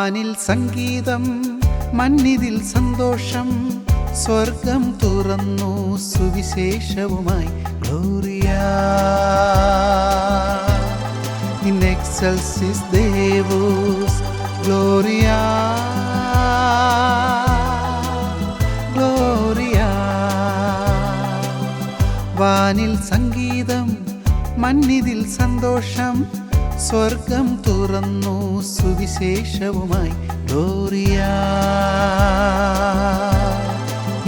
വാനിൽ സംഗീതം, മന്നിതിൽ സന്തോഷം, സ്വർഗം തുറന്നു സുവിശേഷവുമായി. ഗ്ലോറിയ ഇൻ എക്സൽസിസ് ദേവോസ്, ഗ്ലോറിയ ഗ്ലോറിയ. വാനിൽ സംഗീതം, മന്നിതിൽ സന്തോഷം, സ്വർഗം തുറന്നു സുവിശേഷവുമായി. ഗ്ലോറിയ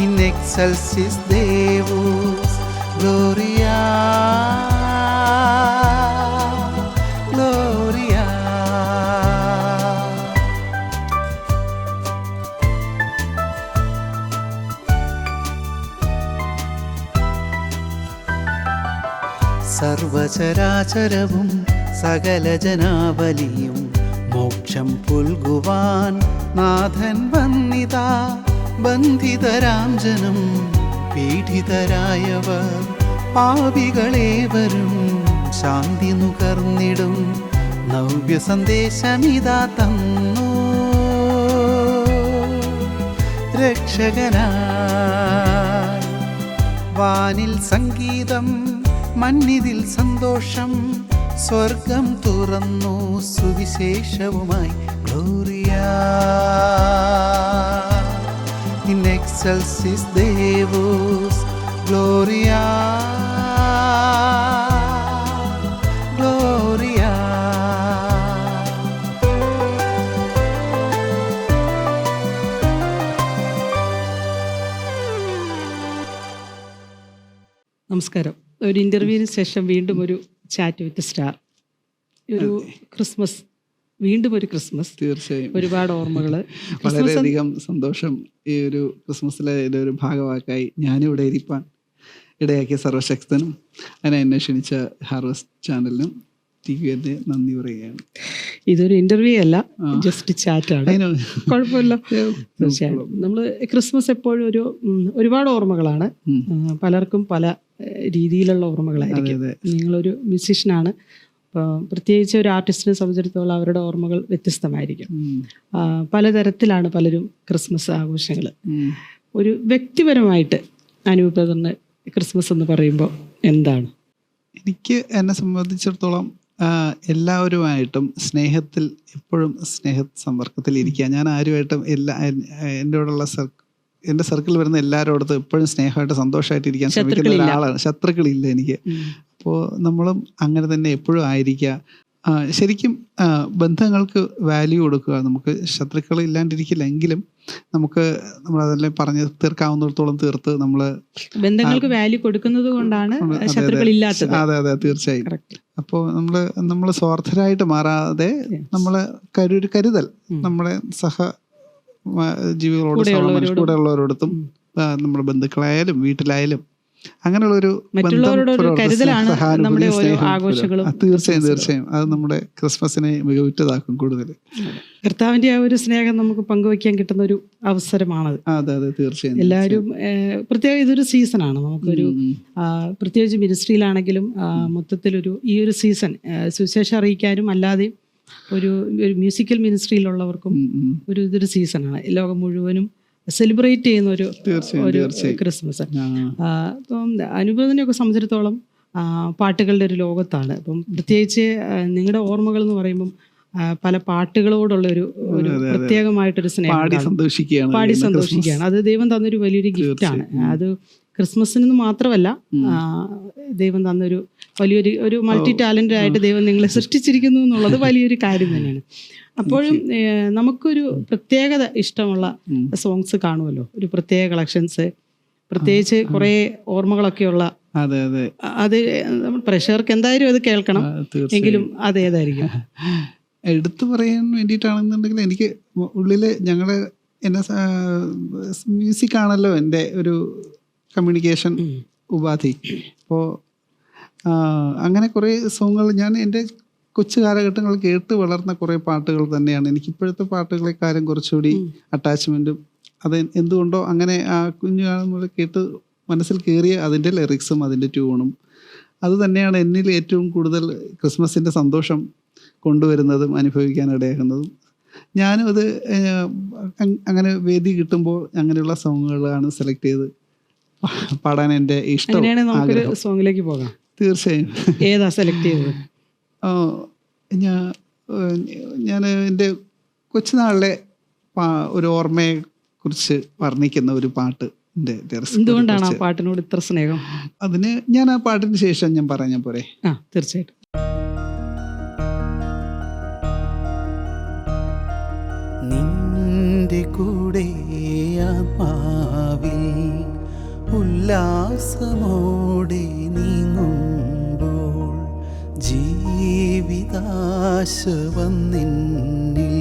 ഇൻ എക്സൽസിസ് ദേവോസ്, ഗ്ലോറിയ ഗ്ലോറിയ. സർവചരാചരവും സകല ജനാവലിയും മോക്ഷം പുൽകുവാൻ നാഥൻ വന്നിതാ. ബന്ധിതരാം ജനം, പീഡിതരായവർ, പാപികളേവരും ശാന്തി നുകർന്നിടും നവ്യ സന്ദേശമിതാ തന്നു രക്ഷകനായി. വാനിൽ സംഗീതം, മന്നിതിൽ സന്തോഷം, സ്വർഗം തുറന്നു സുവിശേഷവുമായി. ഗ്ലോറിയ ഇൻ എക്സൽസിസ് ദേവോസ്, ഗ്ലോറിയ ഗ്ലോറിയ. നമസ്കാരം. ഒരു ഇൻ്റർവ്യൂവിന് ശേഷം വീണ്ടും ഒരു ചാറ്റ് വിത്ത് സ്റ്റാർ. ഒരു ക്രിസ്മസ്, വീണ്ടും ഒരു ക്രിസ്മസ്. തീർച്ചയായും ഒരുപാട് ഓർമ്മകൾ. വളരെയധികം സന്തോഷം. ഈ ഒരു ക്രിസ്മസിലെ ഒരു ഭാഗവാക്കായി ഞാനിവിടെ ഇരിപ്പാൻ ഇടയാക്കിയ സർവശക്തനും അതിനെ എന്നെ ക്ഷണിച്ച ഹാർവസ്റ്റ് ചാനലിനും ടിവിയുടെ നന്ദി പറയുകയാണ്. ഇതൊരു ഇൻ്റർവ്യൂ അല്ല, ജസ്റ്റ് ചാറ്റാണ്. കുഴപ്പമില്ല. തീർച്ചയായും നമ്മൾ ക്രിസ്മസ് എപ്പോഴും ഒരുപാട് ഓർമ്മകളാണ്. പലർക്കും പല രീതിയിലുള്ള ഓർമ്മകളായിരിക്കും. നിങ്ങളൊരു മ്യൂസീഷ്യനാണ്, പ്രത്യേകിച്ച് ഒരു ആർട്ടിസ്റ്റിനെ സംബന്ധിച്ചിടത്തോളം അവരുടെ ഓർമ്മകൾ വ്യത്യസ്തമായിരിക്കും. പലതരത്തിലാണ് പലരും ക്രിസ്മസ് ആഘോഷങ്ങൾ. ഒരു വ്യക്തിപരമായിട്ട് അനൂപ് ക്രിസ്മസ് എന്ന് പറയുമ്പോൾ എന്താണ്? എനിക്ക് എന്നെ സംബന്ധിച്ചിടത്തോളം എല്ലാവരുമായിട്ടും സ്നേഹത്തിൽ, എപ്പോഴും സമ്പർക്കത്തിൽ ഇരിക്കുക. ഞാൻ ആരുമായിട്ടും എൻ്റെ സർക്കിളിൽ വരുന്ന എല്ലാവരോടത്തും എപ്പോഴും സ്നേഹമായിട്ട് സന്തോഷമായിട്ട് ഇരിക്കാൻ ശ്രമിക്കുന്ന ഒരാളാണ്. ശത്രുക്കളില്ല എനിക്ക്. അപ്പോൾ നമ്മളും അങ്ങനെ തന്നെ എപ്പോഴും ആയിരിക്കുക. ശരിക്കും ബന്ധങ്ങൾക്ക് വാല്യൂ കൊടുക്കുക. നമുക്ക് ശത്രുക്കൾ ഇല്ലാണ്ടിരിക്കില്ല, എങ്കിലും നമുക്ക് നമ്മളതെല്ലാം പറഞ്ഞ് തീർക്കാവുന്നിടത്തോളം തീർത്ത് നമ്മൾ ബന്ധങ്ങൾക്ക് വാല്യൂ കൊടുക്കുന്നത് കൊണ്ടാണ് ശത്രുക്കളില്ലാത്തത്. അതെ അതെ, തീർച്ചയായും. അപ്പോൾ നമ്മൾ സ്വാർത്ഥരായിട്ട് മാറാതെ നമ്മളെ ഒരു കരുതൽ നമ്മളെ ജീവികളോട്, കൂടെ ഉള്ളവരോടത്തും, നമ്മുടെ ബന്ധുക്കളായാലും വീട്ടിലായാലും അങ്ങനെയുള്ളൊരു തീർച്ചയായും അത് നമ്മുടെ ക്രിസ്മസിനെ മികവുറ്റതാക്കും കൂടുതൽ. കർത്താവിന്റെ ആ ഒരു സ്നേഹം നമുക്ക് പങ്കുവയ്ക്കാൻ കിട്ടുന്ന ഒരു അവസരമാണത്. അതെ അതെ, തീർച്ചയായും. എല്ലാവരും പ്രത്യേകം ഇതൊരു സീസണാണ്. നമുക്കൊരു പ്രത്യേകിച്ച് മിനിസ്ട്രിയിലാണെങ്കിലും മൊത്തത്തിലൊരു ഈ ഒരു സീസൺ സുവിശേഷം അറിയിക്കാനും അല്ലാതെയും ഒരു മ്യൂസിക്കൽ മിനിസ്ട്രിയിലുള്ളവർക്കും ഇതൊരു സീസണാണ്. ലോകം മുഴുവനും സെലിബ്രേറ്റ് ചെയ്യുന്ന ഒരു ക്രിസ്മസ്. അപ്പം അനുഭവത്തിനെയൊക്കെ സംബന്ധിച്ചിടത്തോളം പാട്ടുകളുടെ ഒരു ലോകത്താണ്. അപ്പം പ്രത്യേകിച്ച് നിങ്ങളുടെ ഓർമ്മകൾ എന്ന് പറയുമ്പം പല പാട്ടുകളോടുള്ള ഒരു പ്രത്യേകമായിട്ടൊരു സ്നേഹം, പാടി സന്തോഷിക്കുകയാണ്. അത് ദൈവം തന്നൊരു വലിയൊരു ഗിഫ്റ്റാണ്. അത് ക്രിസ്മസിന് മാത്രമല്ല, ദൈവം തന്നൊരു വലിയൊരു മൾട്ടി ടാലന്റഡ് ആയിട്ട് ദൈവം നിങ്ങളെ സൃഷ്ടിച്ചിരിക്കുന്നു എന്നുള്ളത് വലിയൊരു കാര്യം തന്നെയാണ്. അപ്പോഴും നമുക്കൊരു പ്രത്യേകത ഇഷ്ടമുള്ള സോങ്സ് കാണുമല്ലോ, ഒരു പ്രത്യേക കളക്ഷൻസ്, പ്രത്യേകിച്ച് കുറേ ഓർമ്മകളൊക്കെയുള്ള. അത് നമ്മൾ പ്രേക്ഷകർക്ക് എന്തായാലും അത് കേൾക്കണം. എങ്കിലും അതേതായിരിക്കും? എടുത്തു പറയാൻ വേണ്ടിയിട്ടാണെന്നുണ്ടെങ്കിൽ എനിക്ക് ഉള്ളില് എന്നെ മ്യൂസിക് ആണല്ലോ എൻ്റെ ഒരു കമ്മ്യൂണിക്കേഷൻ ഉപാധി. അപ്പോൾ അങ്ങനെ കുറേ സോങ്ങുകൾ ഞാൻ എൻ്റെ കൊച്ചു കാലഘട്ടങ്ങൾ കേട്ട് വളർന്ന കുറേ പാട്ടുകൾ തന്നെയാണ്. എനിക്കിപ്പോഴത്തെ പാട്ടുകളെക്കാരും കുറച്ചുകൂടി അറ്റാച്ച്മെൻറ്റും അത് എന്തുകൊണ്ടോ അങ്ങനെ ആ കുഞ്ഞുകാലം കേട്ട് മനസ്സിൽ കയറിയ അതിൻ്റെ ലിറിക്സും അതിൻ്റെ ട്യൂണും അത് തന്നെയാണ് എന്നിൽ ഏറ്റവും കൂടുതൽ ക്രിസ്മസിൻ്റെ സന്തോഷം കൊണ്ടുവരുന്നതും അനുഭവിക്കാനിടയാക്കുന്നതും. ഞാനും അത് അങ്ങനെ വേദി കിട്ടുമ്പോൾ അങ്ങനെയുള്ള സോങ്ങുകളാണ് സെലക്ട് ചെയ്ത് പാടാൻ എൻ്റെ ഇഷ്ടം. അങ്ങനെയാണെങ്കിൽ നമുക്കൊരു സോങ്ങിലേക്ക് പോകാം. തീർച്ചയായും. ഏതാ സെലക്ട് ചെയ്തത്? ഞാൻ എൻ്റെ കൊച്ചുനാളിലെ ഒരു ഓർമ്മയെ കുറിച്ച് വർണ്ണിക്കുന്ന ഒരു പാട്ട്. എന്തുകൊണ്ടാണ് ആ പാട്ടിനോട് ഇത്ര സ്നേഹം? അതിന് ഞാൻ ആ പാട്ടിന് ശേഷം ഞാൻ പറഞ്ഞാൽ പോരെ? തീർച്ചയായിട്ടും. നിന്റെ കൂടെ ആത്മാവിൽ ഉല്ലാസമോടെ നീങ്ങുമ്പോൾ ജീവിതാശ വന്നിന്നിൽ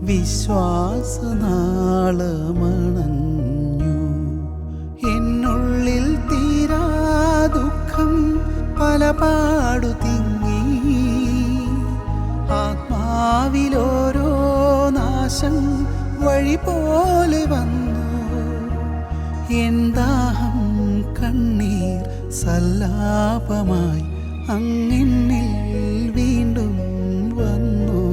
വിശ്വാസനാളമണഞ്ഞു. എന്നുള്ളിൽ തീരാ ദുഃഖം പലപാടു തിങ്ങി, ആത്മാവിലോരോ നാശം വഴി പോലെ വന്നു. എന്താഹം കണ്ണീർ സല്ലാപമായി അങ്ങെന്നിൽ വീണ്ടും വന്നു.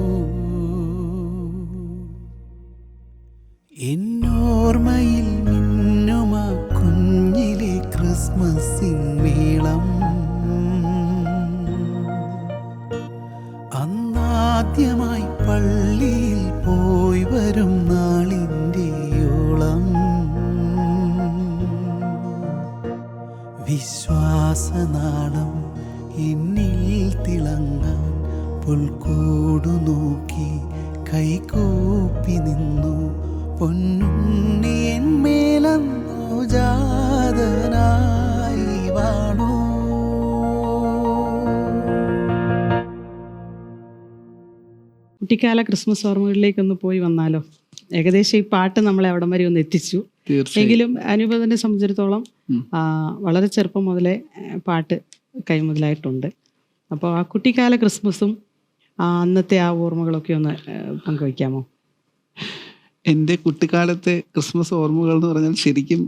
എന്നോർമ്മയിൽ മിന്നുമാ കുഞ്ഞിലെ ക്രിസ്മസിൻ മേളം, അന്നാദ്യമായി പള്ളിയിൽ പോയി വരും നാളിൻ്റെ ഓളം. വിശ്വാസനാളം എന്നിൽ തിളങ്ങാൻ പുൽക്കൂടു നോക്കി കൈകൂപ്പി നിന്നു. പൊന്നുണ്ണി എന്മേലന്നു ജാതനായി വാണു. കുട്ടിക്കാല ക്രിസ്മസ് ഓർമ്മകളിലേക്കൊന്ന് പോയി വന്നാലോ? ഏകദേശം ഈ പാട്ട് നമ്മളെ അവിടം വരെ ഒന്ന് എത്തിച്ചു. എങ്കിലും അനുപതിനെ സംബന്ധിച്ചിടത്തോളം വളരെ ചെറുപ്പം മുതലേ പാട്ട് കൈമുതലായിട്ടുണ്ട്. അപ്പോൾ ആ കുട്ടിക്കാല ക്രിസ്മസും അന്നത്തെ ആ ഓർമ്മകളൊക്കെ ഒന്ന് പങ്കുവയ്ക്കാമോ? എൻ്റെ കുട്ടിക്കാലത്തെ ക്രിസ്മസ് ഓർമ്മകൾ എന്ന് പറഞ്ഞാൽ ശരിക്കും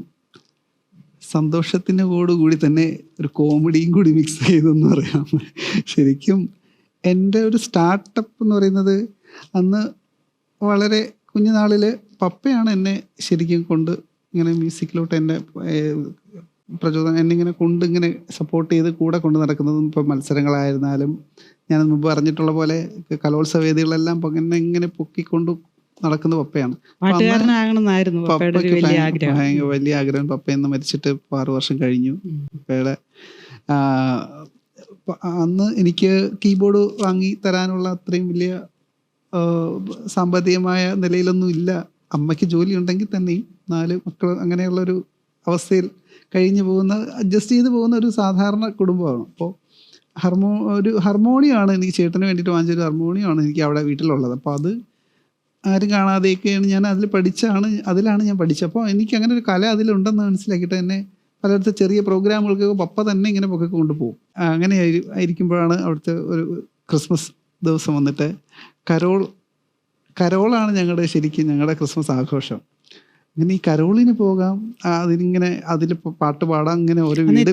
സന്തോഷത്തിൻ്റെ കൂടി തന്നെ ഒരു കോമഡിയും കൂടി മിക്സ് ചെയ്തെന്ന് പറയാം. ശരിക്കും എൻ്റെ ഒരു സ്റ്റാർട്ടപ്പ് എന്ന് പറയുന്നത് അന്ന് വളരെ കുഞ്ഞുനാളിൽ പപ്പയാണ് എന്നെ ശരിക്കും കൊണ്ട് ഇങ്ങനെ മ്യൂസിക്കിലോട്ട് എൻ്റെ പ്രചോദനം എന്നിങ്ങനെ കൊണ്ട് ഇങ്ങനെ സപ്പോർട്ട് ചെയ്ത് കൂടെ കൊണ്ട് നടക്കുന്നതും. ഇപ്പോൾ മത്സരങ്ങളായിരുന്നാലും ഞാൻ മുമ്പ് പറഞ്ഞിട്ടുള്ള പോലെ കലോത്സവ വേദികളെല്ലാം എന്നെ ഇങ്ങനെ പൊക്കിക്കൊണ്ട് നടക്കുന്ന പപ്പയാണ്. പപ്പയ്ക്ക് ഭയങ്കര വലിയ ആഗ്രഹം. പപ്പയെന്ന് മരിച്ചിട്ട് 6 വർഷം കഴിഞ്ഞു. പപ്പയുടെ അന്ന് എനിക്ക് കീബോർഡ് വാങ്ങി തരാനുള്ള അത്രയും വലിയ സാമ്പത്തികമായ നിലയിലൊന്നും ഇല്ല. അമ്മയ്ക്ക് ജോലി ഉണ്ടെങ്കിൽ തന്നെയും 4 മക്കൾ അങ്ങനെയുള്ളൊരു അവസ്ഥയിൽ കഴിഞ്ഞു പോകുന്ന, അഡ്ജസ്റ്റ് ചെയ്ത് പോകുന്ന ഒരു സാധാരണ കുടുംബമാണ്. അപ്പോൾ ഒരു ഹാർമോണിയമാണ് എനിക്ക് ചേട്ടന് വേണ്ടിയിട്ട് വാങ്ങിച്ചൊരു ഹാർമോണിയമാണ് എനിക്ക് അവിടെ വീട്ടിലുള്ളത്. അപ്പോൾ അത് ആരും കാണാതെയൊക്കെയാണ് ഞാൻ അതിലാണ് ഞാൻ പഠിച്ചത്. അപ്പോൾ എനിക്ക് അങ്ങനെ ഒരു കല അതിലുണ്ടെന്ന് മനസ്സിലാക്കിയിട്ട് തന്നെ പലയിടത്ത് ചെറിയ പ്രോഗ്രാമുകൾക്കൊക്കെ പപ്പ തന്നെ ഇങ്ങനെ പൊക്കെ കൊണ്ടുപോകും. അങ്ങനെ ആയിരിക്കുമ്പോഴാണ് അവിടുത്തെ ഒരു ക്രിസ്മസ് ദിവസം വന്നിട്ട് കരോളാണ് ഞങ്ങളുടെ ക്രിസ്മസ് ആഘോഷം. ഇങ്ങനെ ഈ കരോളിന് പോകാം, അതിൽ പാട്ട് പാടാം. അങ്ങനെ ഒരു വീട്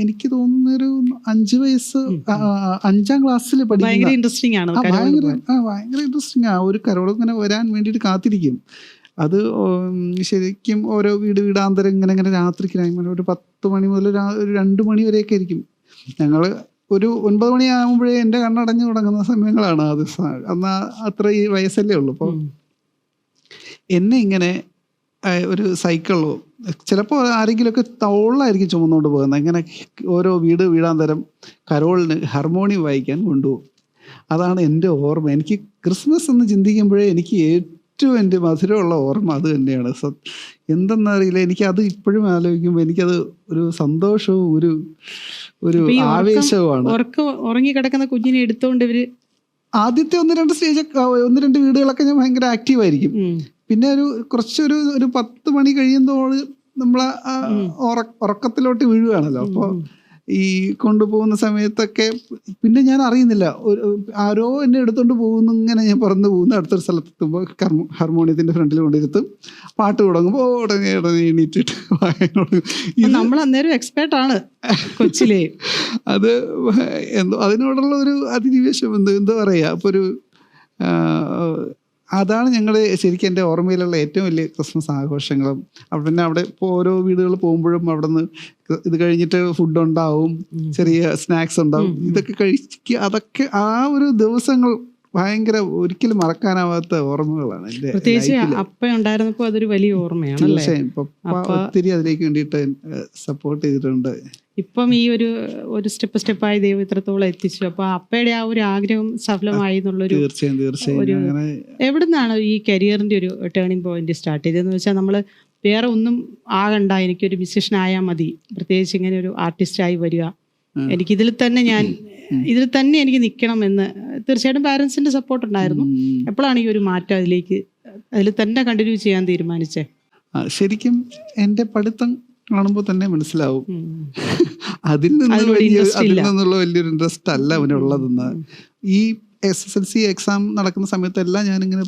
എനിക്ക് തോന്നുന്നൊരു 5 വയസ്സ് 5ാം ക്ലാസ്സിൽ പഠിക്കുന്ന ഭയങ്കര ഇൻട്രസ്റ്റിംഗ് ആ ഒരു കരോൾ ഇങ്ങനെ വരാൻ വേണ്ടിയിട്ട് കാത്തിരിക്കും. അത് ശരിക്കും ഓരോ വീടാന്തരം ഇങ്ങനെ രാത്രിക്ക് ഒരു 10 മണി മുതൽ ഒരു 2 മണി വരെയൊക്കെ ആയിരിക്കും. ഞങ്ങൾ ഒരു 9 മണിയാകുമ്പോഴേ എൻ്റെ കണ്ണടഞ്ഞു തുടങ്ങുന്ന സമയങ്ങളാണ് അത്. അന്ന് അത്ര ഈ വയസ്സല്ലേ ഉള്ളൂ. അപ്പോൾ എന്നെ ഇങ്ങനെ ഒരു സൈക്കിളോ ചിലപ്പോൾ ആരെങ്കിലുമൊക്കെ തോളിലായിരിക്കും ചുമന്നുകൊണ്ട് പോകുന്നത്. ഇങ്ങനെ ഓരോ വീടാന്തരം കരോളിന് ഹാർമോണിയം വായിക്കാൻ കൊണ്ടുപോകും. അതാണ് എൻ്റെ ഓർമ്മ. എനിക്ക് ക്രിസ്മസ് എന്ന് ചിന്തിക്കുമ്പോഴേ എനിക്ക് ഏറ്റവും എൻ്റെ മധുരമുള്ള ഓർമ്മ അത് തന്നെയാണ്. എന്തെന്നറിയില്ല, എനിക്കത് ഇപ്പോഴും ആലോചിക്കുമ്പോൾ എനിക്കത് ഒരു സന്തോഷവും ഒരു ആവേശവുമാണ്. ഉറങ്ങിക്കിടക്കുന്ന കുഞ്ഞിനെ എടുത്തുകൊണ്ട് ഇവര് ആദ്യത്തെ 1-2 വീടുകളൊക്കെ ഞാൻ ഭയങ്കര ആക്റ്റീവായിരിക്കും. പിന്നെ ഒരു 10 മണി കഴിയുമ്പോൾ നമ്മളെ ഉറക്കത്തിലോട്ട് വീഴുകയാണല്ലോ. അപ്പോൾ ഈ കൊണ്ടുപോകുന്ന സമയത്തൊക്കെ പിന്നെ ഞാൻ അറിയുന്നില്ല, ആരോ എന്നെ എടുത്തോണ്ട് പോകുന്നു. ഇങ്ങനെ ഞാൻ പറന്നു പോകുന്നു. അടുത്തൊരു സ്ഥലത്തെത്തുമ്പോൾ ഹാർമോണിയത്തിന്റെ ഫ്രണ്ടിൽ കൊണ്ടിരുത്തും. പാട്ട് തുടങ്ങുമ്പോൾ ഉടനെ എണീറ്റിട്ട് നമ്മൾ അന്നേരം എക്സ്പേർട്ടാണ് കൊച്ചിലെ. അത് അതിനോടുള്ള ഒരു അധിനിവേശം എന്താ പറയാ. അപ്പൊ അതാണ് ഞങ്ങൾ ശരിക്കും എൻ്റെ ഓർമ്മയിലുള്ള ഏറ്റവും വലിയ ക്രിസ്മസ് ആഘോഷങ്ങളും. പിന്നെ അവിടെ ഇപ്പോൾ ഓരോ വീടുകളിൽ പോകുമ്പോഴും അവിടെ നിന്ന് ഇത് കഴിഞ്ഞിട്ട് ഫുഡ് ഉണ്ടാവും, ചെറിയ സ്നാക്സ് ഉണ്ടാവും, ഇതൊക്കെ കഴിക്കുക. അതൊക്കെ ആ ഒരു ദിവസങ്ങൾ ഭയങ്കര ഒരിക്കലും മറക്കാനാവാത്ത ഓർമ്മകളാണ് എൻ്റെ. പ്രത്യേകിച്ച് അപ്പ ഉണ്ടായിരുന്നപ്പോൾ അതൊരു വലിയ ഓർമ്മയാണ്. തീർച്ചയായും ഒത്തിരി അതിലേക്ക് വേണ്ടിയിട്ട് സപ്പോർട്ട് ചെയ്തിട്ടുണ്ട്. ഇപ്പം ഈ ഒരു സ്റ്റെപ്പായി ദൈവം ഇത്രത്തോളം എത്തിച്ചു. അപ്പൊ അപ്പയുടെ ആ ഒരു ആഗ്രഹം സഫലമായി എന്നുള്ളൊരു തീർച്ചയായും എവിടുന്നാണ് ഈ കരിയറിന്റെ ഒരു ടേണിംഗ് പോയിന്റ് സ്റ്റാർട്ട് ചെയ്തതെന്ന് വെച്ചാൽ നമ്മൾ വേറെ ഒന്നും ആകണ്ട, എനിക്കൊരു മ്യൂസിഷ്യൻ ആയാൽ മതി, പ്രത്യേകിച്ച് ഇങ്ങനെ ഒരു ആർട്ടിസ്റ്റായി വരിക, എനിക്ക് ഇതിൽ തന്നെ എനിക്ക് നിൽക്കണം എന്ന്. തീർച്ചയായിട്ടും പാരൻസിന്റെ സപ്പോർട്ട് ഉണ്ടായിരുന്നു. എപ്പോഴാണ് ഈ ഒരു മാറ്റം അതിൽ തന്നെ കണ്ടിന്യൂ ചെയ്യാൻ തീരുമാനിച്ചേ? ശരിക്കും എൻ്റെ പഠിത്തം കാണുമ്പോൾ തന്നെ മനസ്സിലാവും അതിൽ നിന്നുള്ള വലിയൊരു ഇൻട്രസ്റ്റ് അല്ല അവനുള്ളതെന്ന്. ഈ SSLC എക്സാം നടക്കുന്ന സമയത്തെല്ലാം ഞാനിങ്ങനെ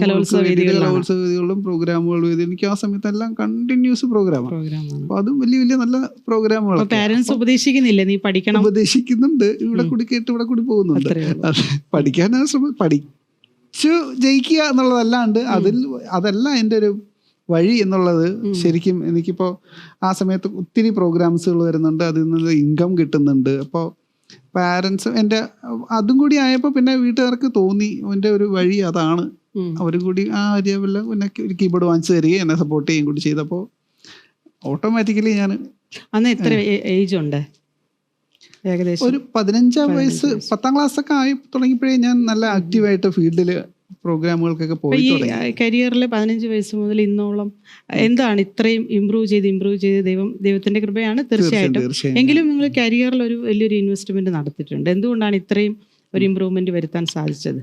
കലോത്സവവേദികളിലും പ്രോഗ്രാമുകൾ എഴുതി. എനിക്ക് ആ സമയത്തെല്ലാം കണ്ടിന്യൂസ് പ്രോഗ്രാമാണ്. അപ്പൊ അതും വലിയ നല്ല പ്രോഗ്രാമുകൾ. പാരന്റ്സ് ഉപദേശിക്കുന്നില്ല നീ പഠിക്കണം? ഉപദേശിക്കുന്നുണ്ട്, ഇവിടെ കൂടി കേട്ട് ഇവിടെ കൂടി പോകുന്നുണ്ട്. പഠിക്കാനാണ് പഠിച്ചു ജയിക്കുക എന്നുള്ളതല്ലാണ്ട് അതല്ല എൻ്റെ ഒരു വഴി എന്നുള്ളത്. ശരിക്കും എനിക്കിപ്പോൾ ആ സമയത്ത് ഒത്തിരി പ്രോഗ്രാംസുകൾ വരുന്നുണ്ട്, അതിൽ നിന്ന് ഇൻകം കിട്ടുന്നുണ്ട്. അപ്പോൾ പാരൻസ് എൻ്റെ അതും കൂടി ആയപ്പോൾ പിന്നെ വീട്ടുകാർക്ക് തോന്നി എൻ്റെ ഒരു വഴി അതാണ്. അവരും കൂടി ആ ഏരിയയിൽ പിന്നെ ഒരു കീബോർഡ് വാങ്ങിച്ചു തരികയും എന്നെ സപ്പോർട്ട് ചെയ്യുകയും കൂടി ചെയ്തപ്പോൾ ഓട്ടോമാറ്റിക്കലി ഞാൻ അന്ന് എത്ര ഏജ് ഉണ്ട്? ഏകദേശം ഒരു 15 വയസ്സ്, 10ാം ക്ലാസ്സൊക്കെ ആയി തുടങ്ങിയപ്പോഴേ ഞാൻ നല്ല ആക്റ്റീവായിട്ട് ഫീൽഡിൽ പ്രോഗ്രാമുകൾക്കൊക്കെ പോയി തുടങ്ങി. കരിയറിൽ 15 വയസ്സ് മുതൽ ഇന്നോളം എന്താണ് ഇത്രയും ഇമ്പ്രൂവ് ചെയ്ത് ദൈവത്തിന്റെ കൃപയാണ് തീർച്ചയായിട്ടും. എങ്കിലും നിങ്ങൾ കരിയറിൽ ഒരു വലിയൊരു ഇൻവെസ്റ്റ്മെന്റ് നടത്തിയിട്ടുണ്ട്. എന്തുകൊണ്ടാണ് ഇത്രയും ഒരു ഇമ്പ്രൂവ്മെന്റ് വരുത്താൻ സാധിച്ചത്?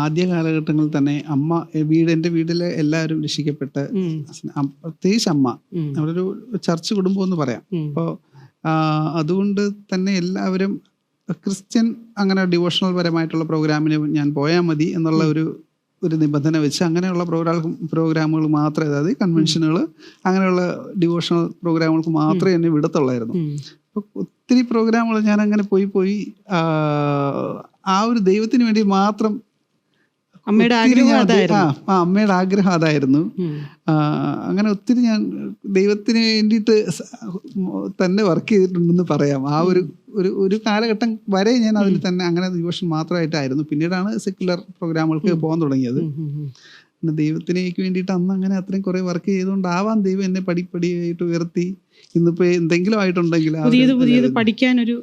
ആദ്യ കാലഘട്ടങ്ങളിൽ തന്നെ എൻ്റെ വീട്ടിലെ എല്ലാവരും രക്ഷിക്കപ്പെട്ട്, പ്രത്യേകിച്ച് അമ്മ അവിടെ ഒരു ചർച്ച് കുടുംബം എന്ന് പറയാം. അപ്പോൾ അതുകൊണ്ട് തന്നെ എല്ലാവരും ക്രിസ്ത്യൻ അങ്ങനെ ഡിവോഷണൽ പരമായിട്ടുള്ള പ്രോഗ്രാമിന് ഞാൻ പോയാൽ മതി എന്നുള്ള ഒരു നിബന്ധന വെച്ച് അങ്ങനെയുള്ള പ്രോഗ്രാമുകൾ മാത്രമേ, അതായത് കൺവെൻഷനുകൾ അങ്ങനെയുള്ള ഡിവോഷണൽ പ്രോഗ്രാമുകൾക്ക് മാത്രമേ എന്നെ വിടത്തുള്ളായിരുന്നു. അപ്പോൾ ഒത്തിരി പ്രോഗ്രാമുകൾ ഞാൻ അങ്ങനെ പോയി ആ ഒരു ദൈവത്തിന് വേണ്ടി മാത്രം. അമ്മയുടെ ആഗ്രഹം അതായിരുന്നു. അങ്ങനെ ഒത്തിരി ഞാൻ ദൈവത്തിന് വേണ്ടിയിട്ട് തന്നെ വർക്ക് ചെയ്തിട്ടുണ്ടെന്ന് പറയാം. ആ ഒരു കാലഘട്ടം വരെ ഞാൻ അതിൽ തന്നെ അങ്ങനെ ഡിവോഷൻ മാത്രമായിട്ടായിരുന്നു. പിന്നീടാണ് സെക്യുലർ പ്രോഗ്രാമുകൾക്ക് പോകാൻ തുടങ്ങിയത്. പിന്നെ ദൈവത്തിനേക്ക് വേണ്ടിയിട്ട് അന്ന് അങ്ങനെ അത്രയും കുറെ വർക്ക് ചെയ്തുകൊണ്ടാവാം ദൈവം എന്നെ പടിപ്പടിയായിട്ട് ഉയർത്തി ഇന്നിപ്പോ എന്തെങ്കിലും ആയിട്ടുണ്ടെങ്കിൽ പഠിക്കാനൊരു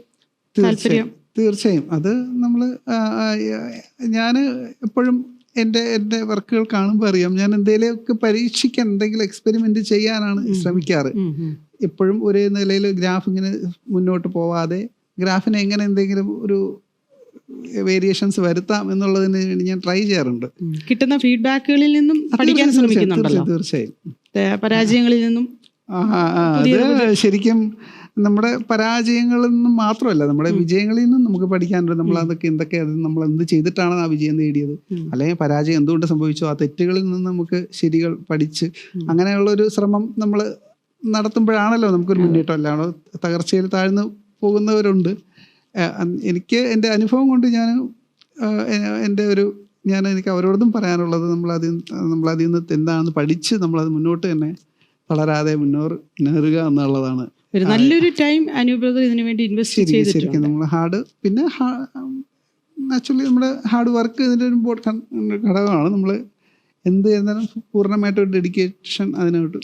തീർച്ചയായും അത് ഞാൻ എപ്പോഴും എൻ്റെ വർക്കുകൾ കാണുമ്പോൾ അറിയാം, ഞാൻ എന്തെങ്കിലുമൊക്കെ പരീക്ഷിക്കാൻ, എന്തെങ്കിലും എക്സ്പെരിമെന്റ് ചെയ്യാനാണ് ശ്രമിക്കാറ്. എപ്പോഴും ഒരേ നിലയിൽ ഗ്രാഫ് ഇങ്ങനെ മുന്നോട്ട് പോവാതെ ഗ്രാഫിനെ എങ്ങനെ എന്തെങ്കിലും ഒരു വേരിയേഷൻസ് വരുത്താം എന്നുള്ളതിന് വേണ്ടി ഞാൻ ട്രൈ ചെയ്യാറുണ്ട്. കിട്ടുന്ന ഫീഡ്ബാക്കുകളിൽ നിന്നും പഠിക്കാൻ ശ്രമിക്കുന്നുണ്ടല്ലോ. തീർച്ചയായും പരാജയങ്ങളിൽ നിന്നും അത് ശരിക്കും നമ്മുടെ പരാജയങ്ങളിൽ നിന്നും മാത്രമല്ല നമ്മുടെ വിജയങ്ങളിൽ നിന്നും നമുക്ക് പഠിക്കാനുണ്ട്. നമ്മൾ നമ്മൾ എന്ത് ചെയ്തിട്ടാണ് ആ വിജയം നേടിയത്, അല്ലെങ്കിൽ പരാജയം എന്തുകൊണ്ട് സംഭവിച്ചു, ആ തെറ്റുകളിൽ നിന്ന് നമുക്ക് ശരികൾ പഠിച്ച് അങ്ങനെയുള്ള ഒരു ശ്രമം നമ്മൾ നടത്തുമ്പോഴാണല്ലോ നമുക്കൊരു മുന്നേറ്റം. അല്ലാതെ തകർച്ചയിൽ താഴ്ന്നു പോകുന്നവരുണ്ട്. എനിക്ക് എൻ്റെ അനുഭവം കൊണ്ട് എനിക്ക് അവരോടും പറയാനുള്ളത്, നമ്മളതിൽ നിന്ന് എന്താണെന്ന് പഠിച്ച് നമ്മളത് മുന്നോട്ട് തന്നെ തളരാതെ മുന്നേറുക എന്നുള്ളതാണ്. ഒരു നല്ലൊരു ടൈം ബ്രദർ ഇതിനു വേണ്ടി ഇൻവെസ്റ്റ് ചെയ്തിട്ടുണ്ട്. നമ്മൾ പിന്നെ ആക്ച്വലി നമ്മുടെ ഹാർഡ് വർക്ക് ഇതിൻ്റെ ഒരു ഇമ്പോർട്ടൻ്റ് ഘടകമാണ്. നമ്മൾ എന്ത് ചെയ്യുന്നതിനും പൂർണ്ണമായിട്ട് ഒരു ഡെഡിക്കേഷൻ അതിനോട്ട്,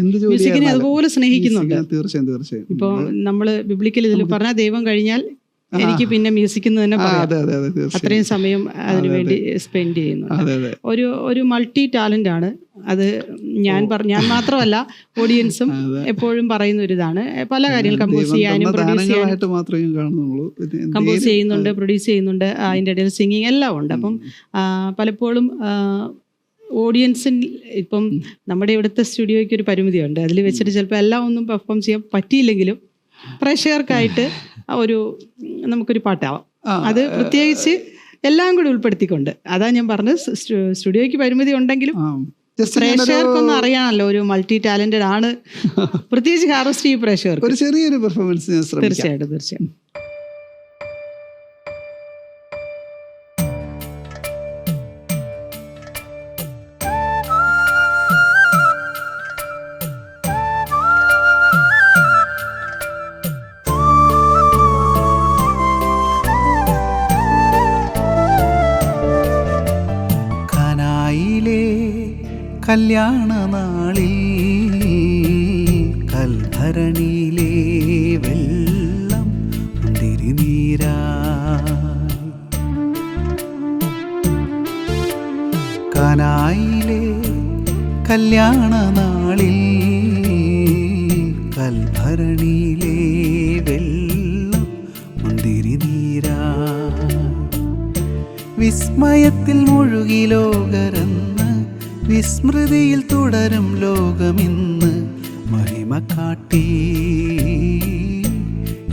എന്ത് ജോലി അതുപോലെ സ്നേഹിക്കുന്നുണ്ട്. തീർച്ചയായും. ഇപ്പൊ നമ്മള് ബിബ്ലിക്കൽ ഇതിൽ പറഞ്ഞ ദൈവം കഴിഞ്ഞാൽ എനിക്ക് പിന്നെ മ്യൂസിക് എന്ന് തന്നെ പറയാം. അത്രയും സമയം അതിനുവേണ്ടി സ്പെൻഡ് ചെയ്യുന്നു. ഒരു മൾട്ടി ടാലന്റ് ആണ് അത്. ഞാൻ മാത്രമല്ല, ഓഡിയൻസും എപ്പോഴും പറയുന്ന ഒരു ഇതാണ്. പല കാര്യങ്ങൾ കമ്പോസ് ചെയ്യുന്നുണ്ട്, പ്രൊഡ്യൂസ് ചെയ്യുന്നുണ്ട്, അതിൻ്റെ ഇടയിൽ സിംഗിങ് എല്ലാം ഉണ്ട്. അപ്പം പലപ്പോഴും ഓഡിയൻസിൽ ഇപ്പം നമ്മുടെ ഇവിടുത്തെ സ്റ്റുഡിയോയ്ക്ക് ഒരു പരിമിതിയുണ്ട്. അതിൽ വെച്ചിട്ട് ചിലപ്പോൾ എല്ലാം ഒന്നും പെർഫോം ചെയ്യാൻ പറ്റിയില്ലെങ്കിലും പ്രേക്ഷകർക്കായിട്ട് നമുക്കൊരു പാട്ടാവാം. അത് പ്രത്യേകിച്ച് എല്ലാം കൂടി ഉൾപ്പെടുത്തിക്കൊണ്ട്. അതാ ഞാൻ പറഞ്ഞത്, സ്റ്റുഡിയോയ്ക്ക് പരിമിതി ഉണ്ടെങ്കിലും പ്രേക്ഷകർക്കൊന്നും അറിയാണല്ലോ ഒരു മൾട്ടി ടാലന്റഡ് ആണ്, പ്രത്യേകിച്ച് ഹാർവസ്റ്റ് ഈ പ്രേക്ഷകർക്ക്. ഒരു ചെറിയൊരു പെർഫോമൻസ് തീർച്ചയായിട്ടും. കല്യാണ നാളിൽ കൽഭരണിയിലെ വെള്ളം മുന്തിരിനീരായി, കാനായിലെ കല്യാണ നാളിൽ കൽഭരണിയിലെ വെള്ളം മുന്തിരിനീരായി, വിസ്മയത്തിൽ മുഴുകി ലോകരെന്ന് വിസ്മൃതിയിൽ തുടരും ലോകമിന്ന് മഹിമ കാട്ടി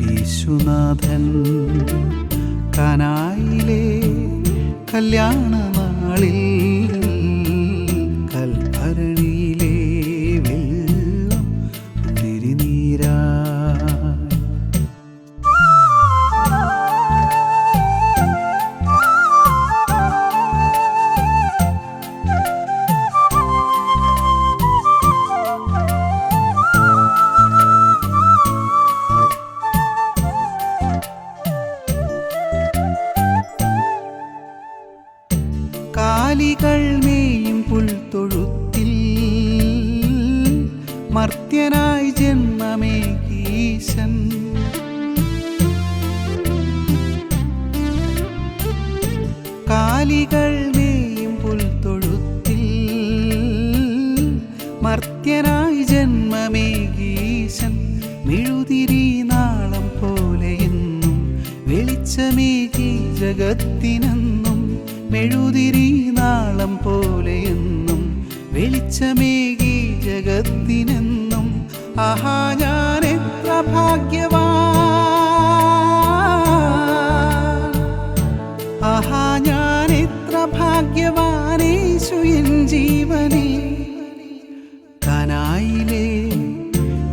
യേശുനാഥൻ. കാനായിലെ കല്യാണ നാളിൽ കൽഭരണിയിലെ വെള്ളം മുന്തിരിനീരായി. കാലികൾ മേയും പുൽത്തൊഴുത്തിൽ മർത്യനായി ജന്മമേകീശൻ, കാലികൾ മേയും പുൽത്തൊഴുത്തിൽ മർത്യനായി ജന്മമേകീശൻ, മെഴുതിരി നാളം പോലെയെന്നും വെളിച്ചമേകി ജഗത്തിനെന്നും, മെഴുതിരി നാളം പോലെയെന്നും വെളിച്ചമേകി ജഗത്തിനെന്നും. ആഹാ ഞാൻ എത്ര ഭാഗ്യവാൻ, ആഹാ ഞാൻ എത്ര ഭാഗ്യവാൻ, യേശു എൻ ജീവനേ. കാനായിലെ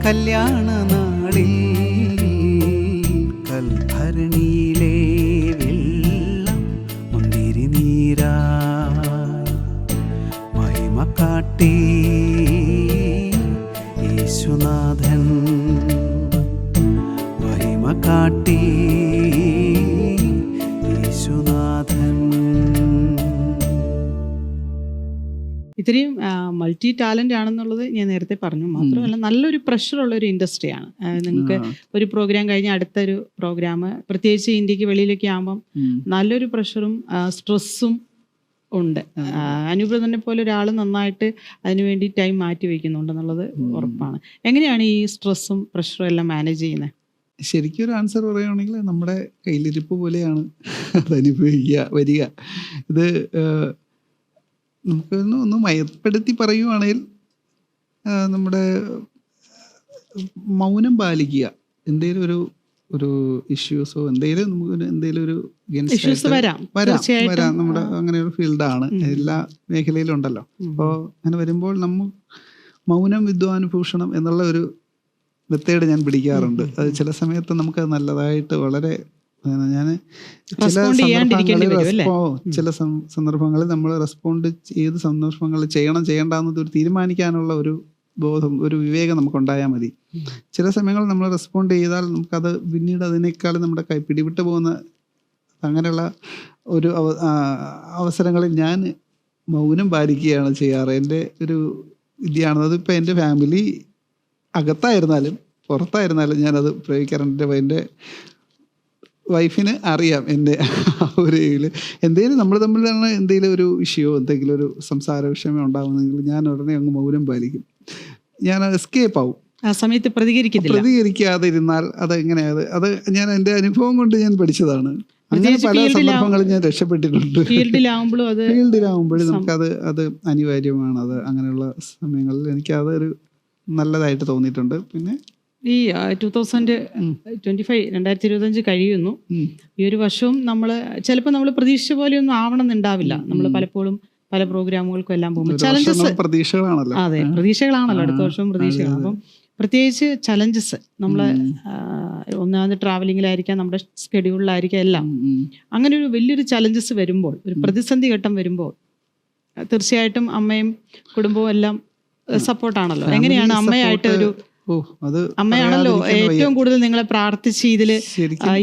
കല്യാണ നാളിൽ കൽഭരണിയിലെ വെള്ളം മുന്തിരിനീരായി, മഹിമ കാട്ടി യേശുനാഥൻ, മഹിമ കാട്ടി യേശുനാഥൻ. ഇത്രയും മൾട്ടി ടാലൻ്റ് ആണെന്നുള്ളത് ഞാൻ നേരത്തെ പറഞ്ഞു. മാത്രമല്ല നല്ലൊരു പ്രഷറുള്ള ഒരു ഇൻഡസ്ട്രിയാണ്. നിങ്ങൾക്ക് ഒരു പ്രോഗ്രാം കഴിഞ്ഞ് അടുത്തൊരു പ്രോഗ്രാം, പ്രത്യേകിച്ച് ഇന്ത്യക്ക് വെളിയിലൊക്കെ ആകുമ്പം നല്ലൊരു പ്രഷറും സ്ട്രെസ്സും ഉണ്ട്. അനുപ്രദനെ പോലെ ഒരാൾ നന്നായിട്ട് അതിനുവേണ്ടി ടൈം മാറ്റി വയ്ക്കുന്നുണ്ടെന്നുള്ളത് ഉറപ്പാണ്. എങ്ങനെയാണ് ഈ സ്ട്രെസ്സും പ്രഷറും എല്ലാം മാനേജ് ചെയ്യുന്നത്? ശരിക്കും ഒരു ആൻസർ പറയുകയാണെങ്കിൽ നമ്മുടെ കയ്യിലിരിപ്പ് പോലെയാണ് അത് അനുഭവിക്കുക വരിക. ഇത് നമുക്കൊന്ന് മയപ്പെടുത്തി പറയുവാണെങ്കിൽ നമ്മുടെ മൗനം പാലിക്കുക. എന്തെങ്കിലും ഒരു ഇഷ്യൂസോ എന്തെങ്കിലും നമുക്ക് എന്തെങ്കിലും ഒരു വരാം. നമ്മുടെ അങ്ങനെ ഒരു ഫീൽഡാണ്, എല്ലാ മേഖലയിലും ഉണ്ടല്ലോ. അപ്പോൾ അങ്ങനെ വരുമ്പോൾ നമ്മൾ മൗനം വിദ്വാനുഭൂഷണം എന്നുള്ള ഒരു മെത്തേഡ് ഞാൻ പിടിക്കാറുണ്ട്. അത് ചില സമയത്ത് നമുക്കത് നല്ലതായിട്ട് വളരെ ഞാൻ ചില സന്ദർഭങ്ങളിൽ നമ്മൾ റെസ്പോണ്ട് ഏത് സന്ദർഭങ്ങളിൽ ചെയ്യണ്ടെന്നത് ഒരു തീരുമാനിക്കാനുള്ള ഒരു ബോധം, ഒരു വിവേകം നമുക്കുണ്ടായാൽ മതി. ചില സമയങ്ങളിൽ നമ്മൾ റെസ്പോണ്ട് ചെയ്താൽ നമുക്കത് പിന്നീട് അതിനേക്കാളും നമ്മുടെ കൈ പിടിവിട്ട് പോകുന്ന അങ്ങനെയുള്ള ഒരു അവസരങ്ങളിൽ ഞാൻ മൗനം പാലിക്കുകയാണ് ചെയ്യാറ്. എൻ്റെ ഒരു വിദ്യയാണ്. അതിപ്പോൾ എൻ്റെ ഫാമിലി അകത്തായിരുന്നാലും പുറത്തായിരുന്നാലും ഞാനത് പ്രയോഗിക്കാറുണ്ട്. എൻ്റെ വൈഫിന് അറിയാം എൻ്റെ ആ ഒരു എന്തെങ്കിലും നമ്മൾ തമ്മിലാണ് എന്തെങ്കിലും ഒരു ഇഷ്യോ, എന്തെങ്കിലും ഒരു സംസാര വിഷയമോ ഉണ്ടാകുന്നെങ്കിൽ ഞാൻ ഉടനെ അങ്ങ് മൗനം പാലിക്കും. ഞാൻ എസ്കേപ്പ് ആവും. ആ സമയത്ത് പ്രതികരിക്കാതെ ഇരുന്നാൽ അത് എങ്ങനെയാണ്, അത് ഞാൻ എൻ്റെ അനുഭവം കൊണ്ട് ഞാൻ പഠിച്ചതാണ്. അങ്ങനെ പല സന്ദർഭങ്ങളിൽ ഞാൻ രക്ഷപ്പെട്ടിട്ടുണ്ട്. ഫീൽഡിലാവുമ്പോഴും നമുക്കത് അനിവാര്യമാണ്. അത് അങ്ങനെയുള്ള സമയങ്ങളിൽ എനിക്ക് അതൊരു നല്ലതായിട്ട് തോന്നിയിട്ടുണ്ട്. പിന്നെ ഈ 2025 കഴിയുന്നു. ഈ ഒരു വർഷവും ചിലപ്പോൾ നമ്മൾ പ്രതീക്ഷിച്ച പോലെയൊന്നും ആവണമെന്നുണ്ടാവില്ല. നമ്മൾ പലപ്പോഴും പല പ്രോഗ്രാമുകൾക്കും എല്ലാം പോകുമ്പോൾ പ്രതീക്ഷകളാണല്ലോ. അതെ, പ്രതീക്ഷകളാണല്ലോ. അടുത്ത വർഷവും പ്രതീക്ഷകളാണ്. അപ്പം പ്രത്യേകിച്ച് ചലഞ്ചസ് നമ്മൾ ഒന്നാമത് ട്രാവലിങ്ങിലായിരിക്കാം, നമ്മുടെ സ്കെഡ്യൂളിലായിരിക്കാം, എല്ലാം അങ്ങനെ ഒരു വലിയൊരു ചലഞ്ചസ് വരുമ്പോൾ, ഒരു പ്രതിസന്ധി ഘട്ടം വരുമ്പോൾ തീർച്ചയായിട്ടും അമ്മയും കുടുംബവും എല്ലാം സപ്പോർട്ടാണല്ലോ. എങ്ങനെയാണ് അമ്മയായിട്ട് അമ്മയാണല്ലോ ഏറ്റവും കൂടുതൽ നിങ്ങളെ പ്രാർത്ഥിച്ച് ഇതില്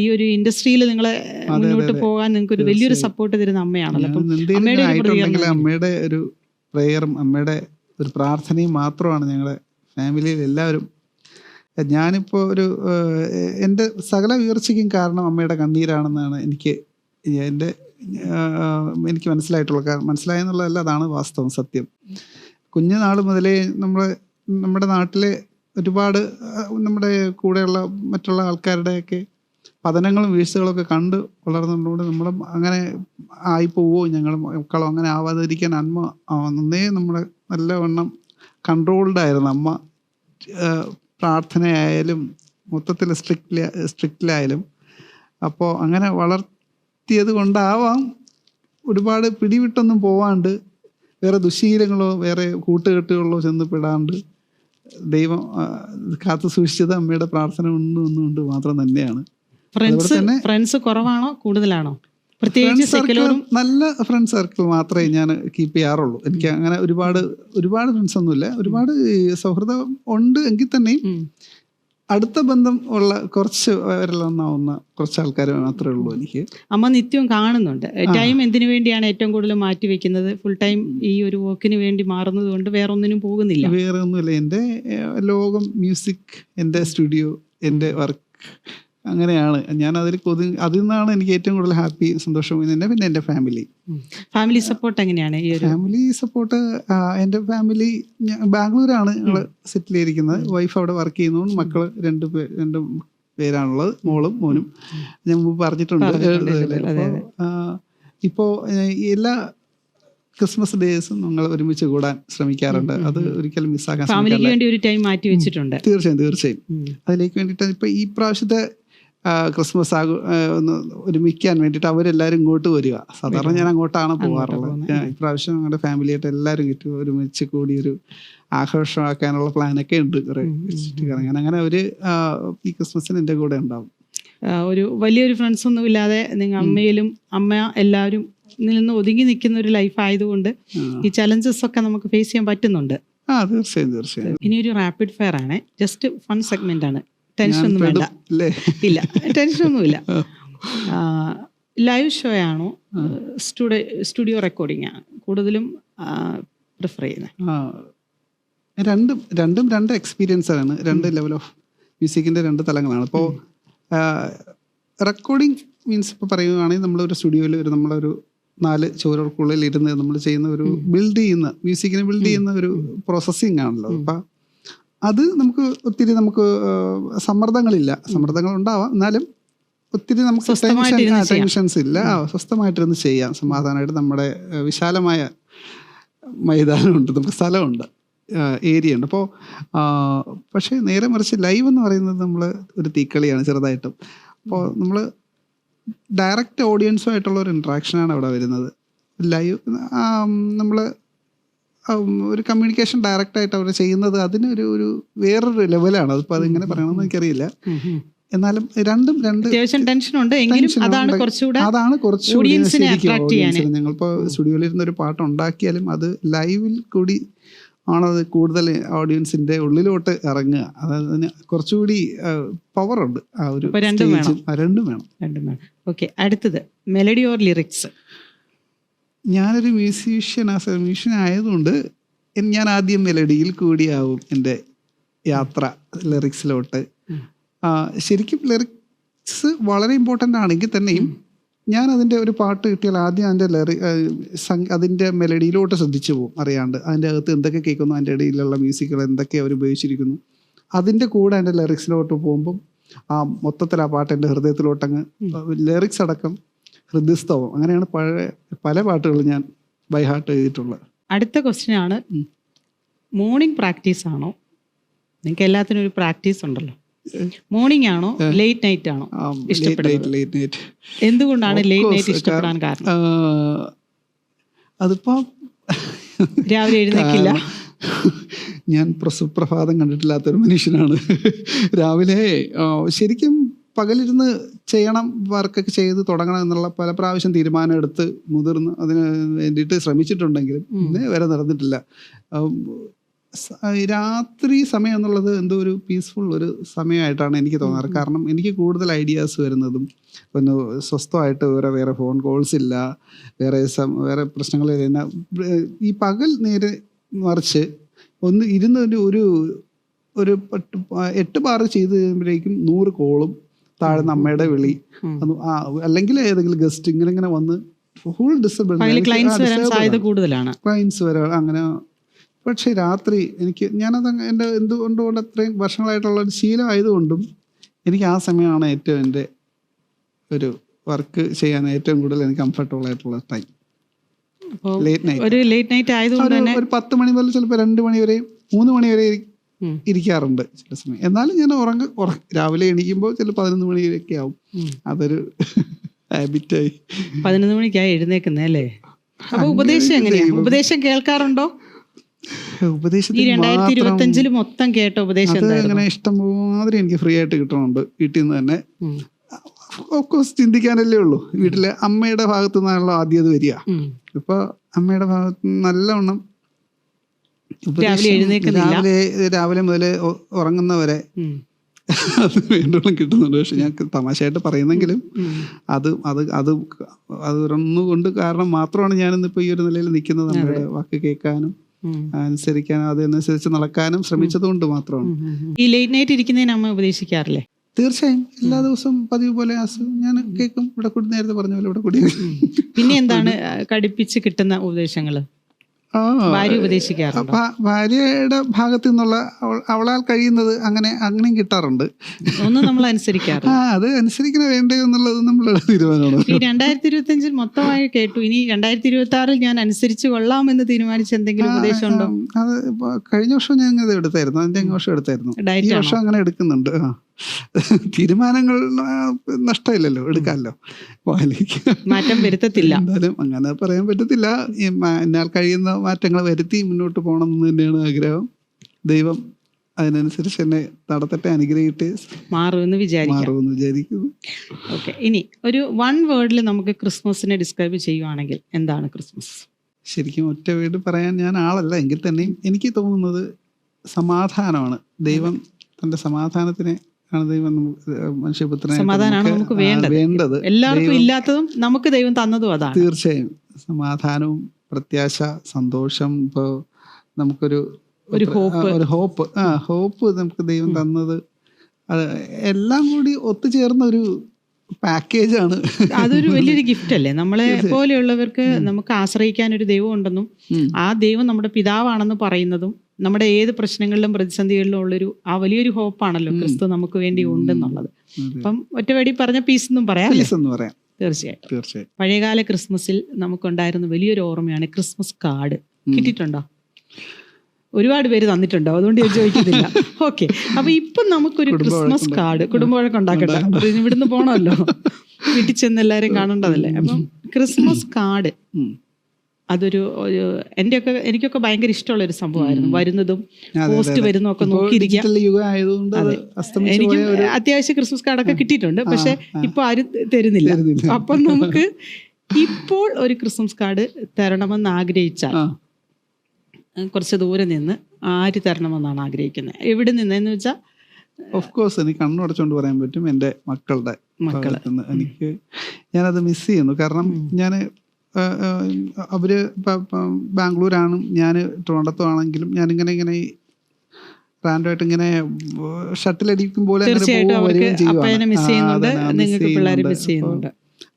ഈ ഒരു ഇൻഡസ്ട്രിയിൽ നിങ്ങളെ മുന്നോട്ട് പോകാൻ നിങ്ങൾക്ക് ഒരു വലിയൊരു സപ്പോർട്ട് തരുന്ന അമ്മയാണല്ലോ. അപ്പം അമ്മയുടെ ഒരു പ്രേയറും അമ്മയുടെ ഒരു പ്രാർത്ഥനയും മാത്രമാണ് ഞങ്ങളുടെ ഫാമിലിയിൽ എല്ലാവരും. ഞാനിപ്പോൾ എൻ്റെ സകല ഉയർച്ചയ്ക്കും കാരണം അമ്മയുടെ കണ്ണീരാണെന്നാണ് എനിക്ക് മനസ്സിലായെന്നുള്ളതല്ല, അതാണ് വാസ്തവം, സത്യം. കുഞ്ഞുനാൾ മുതലേ നമ്മുടെ നാട്ടിലെ ഒരുപാട് നമ്മുടെ കൂടെയുള്ള മറ്റുള്ള ആൾക്കാരുടെയൊക്കെ പതനങ്ങളും വീഴ്ചകളൊക്കെ കണ്ട് വളർന്നുകൊണ്ട് നമ്മൾ അങ്ങനെ ആയിപ്പോവോ, ഞങ്ങൾ മക്കളോ അങ്ങനെ ആവാതിരിക്കാൻ അമ്മ അന്നേ നമ്മളെ നല്ലവണ്ണം കൺട്രോൾഡ് ആയിരുന്നു. അമ്മ പ്രാർത്ഥനയായാലും മൊത്തത്തിൽ സ്ട്രിക്റ്റിലായാലും. അപ്പോൾ അങ്ങനെ വളർത്തിയത് കൊണ്ടാവാം ഒരുപാട് പിടിവിട്ടൊന്നും പോവാണ്ട് വേറെ ദുശീലങ്ങളോ വേറെ കൂട്ടുകെട്ടുകളോ ചെന്ന് പെടാണ്ട് ദൈവം കാത്തു സൂക്ഷിച്ചത് അമ്മയുടെ പ്രാർത്ഥന ഒന്നുകൊണ്ട് മാത്രം തന്നെയാണ്. ഫ്രണ്ട്സ് കുറവാണോ കൂടുതലാണോ? പ്രത്യേകിച്ച് നല്ല ഫ്രണ്ട് സർക്കിൾ മാത്രമേ ഞാൻ കീപ്പ് ചെയ്യാറുള്ളൂ. എനിക്ക് അങ്ങനെ ഒരുപാട് ഫ്രണ്ട്സ് ഒന്നുമില്ല. ഒരുപാട് സൗഹൃദം ഉണ്ട് എങ്കിൽ തന്നെയും അടുത്ത ബന്ധം ഉള്ള കുറച്ച് വരലെണ്ണാവുന്ന കുറച്ച് ആൾക്കാർ മാത്രമേ ഉള്ളൂ എനിക്ക്. അമ്മ നിത്യവും കാണുന്നുണ്ട്. ടൈം എന്തിനു വേണ്ടിയാണ് ഏറ്റവും കൂടുതൽ മാറ്റി വെക്കുന്നത്? ഫുൾ ടൈം ഈ ഒരു വർക്കിന് വേണ്ടി മാറുന്നത് കൊണ്ട് വേറെ ഒന്നിനും പോകുന്നില്ല? വേറെ ഒന്നുമില്ല. എൻ്റെ ലോകം മ്യൂസിക്, എൻ്റെ സ്റ്റുഡിയോ, എൻ്റെ വർക്ക്, അങ്ങനെയാണ്. ഞാൻ അതിൽ നിന്നാണ് എനിക്ക് ഏറ്റവും കൂടുതൽ ഹാപ്പി, സന്തോഷം. പിന്നെ എൻ്റെ ഫാമിലി സപ്പോർട്ട് എങ്ങനെയാണ്? ഫാമിലി സപ്പോർട്ട്, എൻ്റെ ഫാമിലി ബാംഗ്ലൂരാണ് ഞങ്ങൾ സെറ്റിൽ ചെയ്തിരിക്കുന്നത്. വൈഫ് അവിടെ വർക്ക് ചെയ്യുന്നു. മക്കള് രണ്ട് പേരാണുള്ളത്, മോളും മോനും. ഞാൻ മുമ്പ് പറഞ്ഞിട്ടുണ്ട്. ഇപ്പോൾ എല്ലാ ക്രിസ്മസ് ഡേയ്സും ഞങ്ങൾ ഒരുമിച്ച് കൂടാൻ ശ്രമിക്കാറുണ്ട്. അത് ഒരിക്കലും മിസ്സാക്കാൻ വെച്ചിട്ടുണ്ട്. തീർച്ചയായും അതിലേക്ക് വേണ്ടിയിട്ട് ഇപ്പൊ ഈ പ്രാവശ്യത്തെ ക്രിസ്മസ് ഒന്ന് ഒരുമിക്കാൻ വേണ്ടിയിട്ട് അവരെല്ലാവരും ഇങ്ങോട്ട് വരിക. സാധാരണ ഞാൻ അങ്ങോട്ടാണ് പോകാറുള്ളത്. ഇപ്രാവശ്യം ഞങ്ങളുടെ ഫാമിലിയായിട്ട് എല്ലാവരും കിട്ടി ഒരുമിച്ച് കൂടി ഒരു ആഘോഷമാക്കാനുള്ള പ്ലാനൊക്കെ ഉണ്ട്. അങ്ങനെ ഒരു ഈ ക്രിസ്മസിന് എൻ്റെ കൂടെ ഉണ്ടാവും. ഒരു വലിയൊരു ഫ്രണ്ട്സ് ഒന്നും ഇല്ലാതെ നിങ്ങൾ അമ്മ എല്ലാവരും നിന്ന് ഒതുങ്ങി നിൽക്കുന്ന ഒരു ലൈഫ് ആയതുകൊണ്ട് ഈ ചലഞ്ചസ് ഒക്കെ നമുക്ക് ഫേസ് ചെയ്യാൻ പറ്റുന്നുണ്ട്. തീർച്ചയായും. ഇനി ഒരു റാപ്പിഡ് ഫയർ ആണ്, ജസ്റ്റ് ഫൺ സെഗ്മെന്റ് ആണ്. ടെൻഷൻ ഒന്നും വേണ്ട. ഇല്ല, ടെൻഷൻ ഒന്നുമില്ല. ലൈവ് ഷോ ആണോ സ്റ്റുഡിയോ റെക്കോർഡിംഗ് ആണ് കൂടുതലും പ്രിഫർ ചെയ്യുന്നത്? രണ്ടും രണ്ട് എക്സ്പീരിയൻസ് ആണ്. രണ്ട് ലെവൽ ഓഫ് മ്യൂസിക്കിന്റെ രണ്ട് തലങ്ങളാണ്. ഇപ്പോൾ റെക്കോർഡിംഗ് മീൻസ് ഇപ്പോൾ പറയുകയാണെങ്കിൽ നമ്മളൊരു സ്റ്റുഡിയോയിൽ നമ്മളൊരു 4 ചുവരുകൾക്കുള്ളിൽ ഇരുന്ന് നമ്മൾ ചെയ്യുന്ന ഒരു മ്യൂസിക്കിനെ ബിൽഡ് ചെയ്യുന്ന ഒരു പ്രോസസ്സിങ് ആണല്ലോ. അപ്പം അത് നമുക്ക് സമ്മർദ്ദങ്ങളില്ല. സമ്മർദ്ദങ്ങൾ ഉണ്ടാവാം, എന്നാലും ഒത്തിരി നമുക്ക് ടെൻഷൻസ് ഇല്ല. സ്വസ്ഥമായിട്ടിരുന്ന് ചെയ്യാം സമാധാനമായിട്ട്. നമ്മുടെ വിശാലമായ മൈതാനമുണ്ട്, നമുക്ക് സ്ഥലമുണ്ട്, ഏരിയ ഉണ്ട്. അപ്പോൾ പക്ഷേ നേരെ മറിച്ച് ലൈവ് എന്ന് പറയുന്നത് നമ്മൾ ഒരു തീക്കളിയാണ് ചെറുതായിട്ടും. അപ്പോൾ നമ്മൾ ഡയറക്റ്റ് ഓഡിയൻസുമായിട്ടുള്ള ഒരു ഇൻട്രാക്ഷനാണ് അവിടെ വരുന്നത്. ലൈവ് നമ്മൾ ഒരു കമ്മ്യൂണിക്കേഷൻ ഡയറക്റ്റായിട്ട് അവർ ചെയ്യുന്നത് അതിനൊരു വേറൊരു ലെവലാണ്. അതിപ്പോൾ അതിങ്ങനെ പറയണമെന്ന് എനിക്കറിയില്ല. എന്നാലും രണ്ട് ടെൻഷനുണ്ട് എങ്കിലും അതാണ് കുറച്ചുകൂടി ഞങ്ങളിപ്പോൾ സ്റ്റുഡിയോയിൽ ഇരുന്ന് ഒരു പാട്ട് ഉണ്ടാക്കിയാലും അത് ലൈവിൽ കൂടി ആണത് കൂടുതൽ ഓഡിയൻസിന്റെ ഉള്ളിലോട്ട് ഇറങ്ങുക. അതിന് കുറച്ചുകൂടി പവറുണ്ട്. ആ ഒരു രണ്ടും വേണം. ഓക്കെ, അടുത്തത് മെലഡി ഓർ ലിറിക്സ്? ഞാനൊരു മ്യൂസീഷ്യൻ ആയതുകൊണ്ട് ഞാൻ ആദ്യം മെലഡിയിൽ കൂടിയാവും എൻ്റെ യാത്ര ലിറിക്സിലോട്ട്. ശരിക്കും ലിറിക്സ് വളരെ ഇമ്പോർട്ടൻ്റ് ആണെങ്കിൽ തന്നെയും ഞാൻ അതിൻ്റെ ഒരു പാട്ട് കിട്ടിയാൽ ആദ്യം അതിൻ്റെ മെലഡിയിലോട്ട് ശ്രദ്ധിച്ചു പോകും അറിയാണ്ട്. അതിൻ്റെ അകത്ത് എന്തൊക്കെ കേൾക്കുന്നു, അതിൻ്റെ ഇടയിലുള്ള മ്യൂസിക്കുകൾ എന്തൊക്കെ അവർ ഉപയോഗിച്ചിരിക്കുന്നു, അതിൻ്റെ കൂടെ എൻ്റെ ലിറിക്സിലോട്ട് പോകുമ്പം മൊത്തത്തിൽ ആ പാട്ട് എൻ്റെ ഹൃദയത്തിലോട്ടങ്ങ് ലിറിക്സ് അടക്കം ഹൃദയസ്ഥവും. അങ്ങനെയാണ് പല പാട്ടുകളും ഞാൻ ബൈ ഹാർട്ട് എഴുതിയിട്ടുള്ളത്. അടുത്ത ക്വസ്റ്റ്യൻ ആണ്, മോർണിംഗ് പ്രാക്ടീസ് ആണോ? നിങ്ങൾക്ക് എല്ലാത്തിനും ഒരു പ്രാക്ടീസ് ഉണ്ടല്ലോ. മോർണിംഗ് ആണോ ലേറ്റ് നൈറ്റ് ആണോ ഇഷ്ടപ്പെടുന്നത്? എന്തുകൊണ്ടാണ് ലേറ്റ് നൈറ്റ് ഇഷ്ടപ്പെടാൻ കാരണം? അതിപ്പോ രാവിലെ എഴുന്നേക്കില്ല. ഞാൻ സുപ്രഭാതം കണ്ടിട്ടില്ലാത്തൊരു മനുഷ്യനാണ്. രാവിലെ ശരിക്കും പകലിരുന്ന് ചെയ്യണം, വർക്കൊക്കെ ചെയ്ത് തുടങ്ങണം എന്നുള്ള പല പ്രാവശ്യം തീരുമാനം എടുത്ത് മുതിർന്ന് അതിന് വേണ്ടിയിട്ട് ശ്രമിച്ചിട്ടുണ്ടെങ്കിലും ഇന്നേ വരെ നടന്നിട്ടില്ല. രാത്രി സമയം എന്നുള്ളത് എന്തോ ഒരു പീസ്ഫുൾ ഒരു സമയമായിട്ടാണ് എനിക്ക് തോന്നാറ്. കാരണം എനിക്ക് കൂടുതൽ ഐഡിയാസ് വരുന്നതും ഒന്ന് സ്വസ്ഥമായിട്ട് വേറെ ഫോൺ കോൾസ് ഇല്ല, വേറെ പ്രശ്നങ്ങൾ. ഈ പകൽ നേരെ മറിച്ച് ഒന്ന് ഇരുന്ന് ഒരു 8 ബാർ ചെയ്ത് കഴിയുമ്പോഴേക്കും 100 കോളും താഴെ അമ്മയുടെ വിളി, അല്ലെങ്കിൽ ഏതെങ്കിലും ഗസ്റ്റ് ഇങ്ങനെ വന്ന് ഫുൾ ഡിസ്റ്റർബൻസ്, ക്ലയൻസ് വരാം അങ്ങനെ. പക്ഷേ രാത്രി ഞാനത് എൻ്റെ എന്തുകൊണ്ട് അത്രയും വർഷങ്ങളായിട്ടുള്ള ഒരു ശീലമായതുകൊണ്ടും എനിക്ക് ആ സമയമാണ് ഏറ്റവും എൻ്റെ ഒരു വർക്ക് ചെയ്യാൻ ഏറ്റവും കൂടുതൽ എനിക്ക് കംഫർട്ടബിൾ ആയിട്ടുള്ള ടൈം. ലേറ്റ് നൈറ്റ് ആയതുകൊണ്ട് ഒരു 10 മണി മുതൽ ചിലപ്പോൾ 2 മണി വരെയും 3 മണി വരെ ഇരിക്കാറുണ്ട് ചില സമയം. എന്നാലും ഞാൻ രാവിലെ എണീക്കുമ്പോൾ ചില 11 മണിയൊക്കെ ആവും. അതൊരു ഹാബിറ്റായി. 11 മണിക്കായി എഴുന്നേക്കുന്നേ അല്ലേ? അപ്പൊ ഉപദേശം എങ്ങനെയാ? ഉപദേശം കേൾക്കാറുണ്ടോ? ഉപദേശത്തിൽ 2025 മൊത്തം കേട്ട ഉപദേശം അങ്ങനെ ഇഷ്ടംമാതിരി എനിക്ക് ഫ്രീ ആയിട്ട് കിട്ടുന്നുണ്ട് വീട്ടിൽ നിന്ന് തന്നെ. ഓഫ്കോഴ്സ് ചിന്തിക്കാനല്ലേ ഉള്ളൂ. വീട്ടിലെ അമ്മയുടെ ഭാഗത്തു നിന്നാണല്ലോ ആദ്യം അത് വരിക. ഇപ്പൊ അമ്മയുടെ ഭാഗത്ത് നിന്ന് നല്ലവണ്ണം രാവിലെ മുതൽ ഉറങ്ങുന്നവരെ അത് വീണ്ടും കിട്ടുന്നുണ്ട്. പക്ഷെ ഞാൻ തമാശയായിട്ട് പറയുന്നെങ്കിലും അത് ഒന്നുകൊണ്ട് കാരണം മാത്രമാണ് ഞാനിന്നിപ്പോ ഈ ഒരു നിലയിൽ നിൽക്കുന്നത്. നമ്മുടെ വാക്ക് കേൾക്കാനും അനുസരിക്കാനും അതനുസരിച്ച് നടക്കാനും ശ്രമിച്ചത് കൊണ്ട് മാത്രമാണ്. ഈ ലേറ്റ് നൈറ്റ് ഇരിക്കുന്നതിന് അമ്മ ഉപദേശിക്കാറില്ലേ? തീർച്ചയായും എല്ലാ ദിവസവും പതിവ് പോലെ ഞാൻ കേൾക്കും. ഇവിടെ കൂടി നേരത്തെ പറഞ്ഞ പോലെ ഇവിടെ കൂടി. പിന്നെ എന്താണ് കടുപ്പിച്ച് കിട്ടുന്ന ഉപദേശങ്ങള്? ഭാര്യയുടെ ഭാഗത്തു നിന്നുള്ള അവളാൽ കഴിയുന്നത് അങ്ങനെയും കിട്ടാറുണ്ട്. ഒന്നും നമ്മൾ അനുസരിക്കാറ്. അത് അനുസരിക്കണ വേണ്ടേ എന്നുള്ളത് നമ്മളുടെ തീരുമാനമാണ്. ഈ 2025 മൊത്തമായി കേട്ടു. ഇനി 2026 ഞാൻ അനുസരിച്ച് കൊള്ളാമെന്ന് തീരുമാനിച്ച എന്തെങ്കിലും ഉപദേശം ഉണ്ടോ? അത് കഴിഞ്ഞ വർഷം ഞാൻ ഇത് എടുത്തായിരുന്നു, അതിന്റെ വർഷം എടുത്തായിരുന്നു. ഈ വർഷം അങ്ങനെ എടുക്കുന്നുണ്ട്. തീരുമാനങ്ങൾ നഷ്ടമില്ലല്ലോ, എടുക്കാമല്ലോ. മാറ്റം വരുത്തത്തില്ല. എന്തായാലും അങ്ങനെ പറയാൻ പറ്റത്തില്ല. എന്നാൽ കഴിയുന്ന മാറ്റങ്ങൾ വരുത്തി മുന്നോട്ട് പോകണം എന്ന് തന്നെയാണ് ആഗ്രഹം. ദൈവം അതിനനുസരിച്ച് എന്നെ നടത്തട്ടെ, അനുഗ്രഹിക്കട്ടെ, മാറുമെന്ന് വിചാരിക്കുന്നു. ഓക്കെ, ഇനി ഒരു 1 വേർഡിൽ നമുക്ക് ക്രിസ്മസിനെ ഡിസ്ക്രൈബ് ചെയ്യുവാണെങ്കിൽ എന്താണ് ക്രിസ്മസ്? ശരിക്കും ഒറ്റ വേർഡ് പറയാൻ ഞാൻ ആളല്ല, എങ്കിൽ തന്നെയും എനിക്ക് തോന്നുന്നത് സമാധാനമാണ്. ദൈവം തന്റെ സമാധാനത്തിനെ സമാധാനമാണ് നമുക്ക് വേണ്ടത്. എല്ലാവർക്കും ഇല്ലാത്തതും നമുക്ക് ദൈവം തന്നതും അതാണ്. തീർച്ചയായും സമാധാനവും പ്രത്യാശ, സന്തോഷം, ഇപ്പോ നമുക്കൊരു ഹോപ്പ് നമുക്ക് ദൈവം തന്നത്, അത് എല്ലാം കൂടി ഒത്തുചേർന്ന ഒരു പാക്കേജാണ്. അതൊരു വലിയൊരു ഗിഫ്റ്റ് അല്ലേ? നമ്മളെ പോലെയുള്ളവർക്ക് നമുക്ക് ആശ്രയിക്കാൻ ഒരു ദൈവം ഉണ്ടെന്നും ആ ദൈവം നമ്മുടെ പിതാവാണെന്ന് പറയുന്നതും നമ്മുടെ ഏത് പ്രശ്നങ്ങളിലും പ്രതിസന്ധികളിലും ഉള്ളൊരു ആ വലിയൊരു ഹോപ്പാണല്ലോ ക്രിസ്തു നമുക്ക് വേണ്ടി ഉണ്ടെന്നുള്ളത്. അപ്പം ഒറ്റവടി പറഞ്ഞ പീസ് എന്നും പറയാം. തീർച്ചയായും പഴയകാല ക്രിസ്മസിൽ നമുക്കുണ്ടായിരുന്ന വലിയൊരു ഓർമ്മയാണ് ക്രിസ്മസ് കാർഡ്. കിട്ടിയിട്ടുണ്ടോ? ഒരുപാട് പേര് തന്നിട്ടുണ്ടോ? അതുകൊണ്ട് ഞാൻ ചോദിക്കുന്നില്ല. ഓക്കെ, അപ്പൊ ഇപ്പൊ നമുക്കൊരു ക്രിസ്മസ് കാർഡ് കുടുംബവഴക്കം ഉണ്ടാക്കണ്ട, ഇവിടുന്ന് പോണല്ലോ, വീട്ടിൽ ചെന്ന് എല്ലാരും കാണേണ്ടതല്ലേ. അപ്പം ക്രിസ്മസ് കാർഡ് അതൊരു എനിക്കൊക്കെ ഭയങ്കര ഇഷ്ടമുള്ള ഒരു സംഭവമായിരുന്നു. വരുന്നതും പോസ്റ്റ് വരുന്നതും ഒക്കെ നോക്കിയിരിക്കാം. എനിക്ക് അത്യാവശ്യം ക്രിസ്മസ് കാർഡൊക്കെ കിട്ടിയിട്ടുണ്ട്, പക്ഷെ ഇപ്പൊ ആരും തരുന്നില്ല. അപ്പം നമുക്ക് ഇപ്പോൾ ഒരു ക്രിസ്മസ് കാർഡ് തരണമെന്ന് ആഗ്രഹിച്ചാൽ കുറച്ച് ദൂരെ നിന്ന് ആര് തരണമെന്നാണ് ആഗ്രഹിക്കുന്നത്? എവിടെ നിന്നെന്ന് വെച്ചാൽ ഓഫ് കോഴ്സ് എനിക്ക് കണ്ണുടച്ചുകൊണ്ട് പറയാൻ പറ്റും, എൻ്റെ മക്കളുടെ എനിക്ക് ഞാനത് മിസ് ചെയ്യുന്നു. കാരണം ഞാൻ അവര് ബാംഗ്ലൂരാണ്, ഞാൻ ട്രിവാൻഡ്രത്താണെങ്കിലും ഞാനിങ്ങനെ റാൻഡമായിട്ട് ഇങ്ങനെ ഷട്ടിലടിക്കും പോലെ